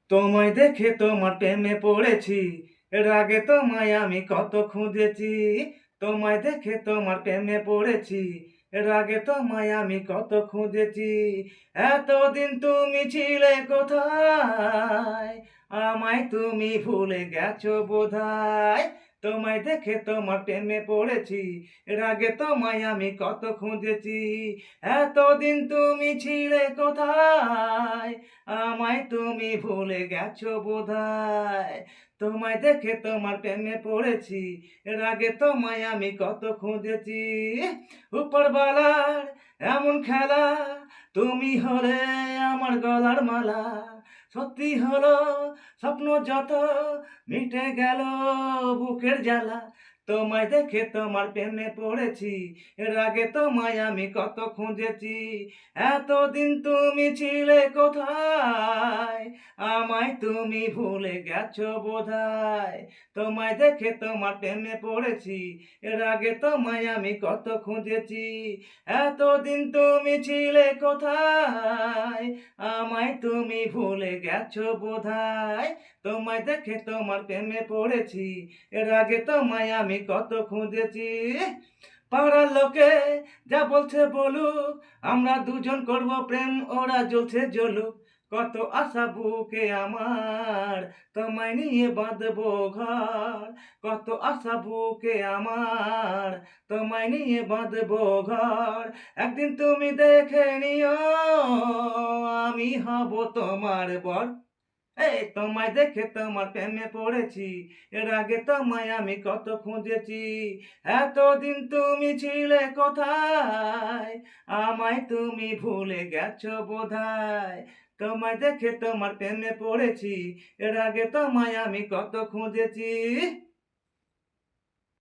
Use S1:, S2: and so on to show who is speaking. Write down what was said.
S1: তোমায় দেখে তোমার প্রেমে পড়েছি, এর আগে তোমায় আমি কত খুঁজেছি। তোমায় দেখে তোমার প্রেমে পড়েছি, এর আগে তোমায় আমি কত খুঁজেছি। এতদিন তুমি ছিলে কোথায়, আমায় তুমি ভুলে গেছো বোধহয়। তোমায় দেখে তোমার প্রেমে পড়েছি, এর আগে তোমায় আমি কত খুঁজেছি। এতদিন তুমি ছিলে কোথায়, আমায় তুমি ভুলে গেছো বোধহয়। তোমায় দেখে তোমার প্রেমে পড়েছি, এর আগে তোমায় আমি কত খুঁজেছি। উপরবালার এমন খেলা, তুমি হলে আমার গলার মালা। সত্যি হলো স্বপ্ন যত, মিটে গেল বুকের জ্বালা। তোমায় দেখে তোমার প্রেমে পড়েছি, এর আগে তোমায় আমি কত খুঁজেছি। এতদিন তুমি ছিলে কোথায়, আমায় তুমি ভুলে গেছো বোধহয়। তোমায় দেখে তোমার প্রেমে পড়েছি, এর আগে তোমায় আমি কত খুঁজেছি। এতদিন তুমি ছিলে কোথায়, আমায় তুমি ভুলে গেছো বোধহয়। তোমায় দেখে তোমার প্রেমে পড়েছি, এর আগে তোমায় আমি কত খুঁজেছি। পাড়ার লোকে যা বলছে বলুক, আমরা দুজন করব প্রেম, ওরা জ্বলছে জ্বলুক। কত আশা বুকে আমার, তোমায় নিয়ে বাঁধবো ঘর। কত আশা বুকে আমার, তোমায় নিয়ে বাঁধবো ঘর। একদিন তুমি দেখে নিও, আমি হব তোমার বর। এই তোমায় দেখে তোমার প্রেমে পড়েছি, এর আগে তোমায় আমি কত খুঁজেছি। এতদিন তুমি ছিলে কোথায়, আমায় তুমি ভুলে গেছো বোধহয়। তোমায় দেখে তোমার প্রেমে পড়েছি, এর আগে তোমায় আমি কত খুঁজেছি।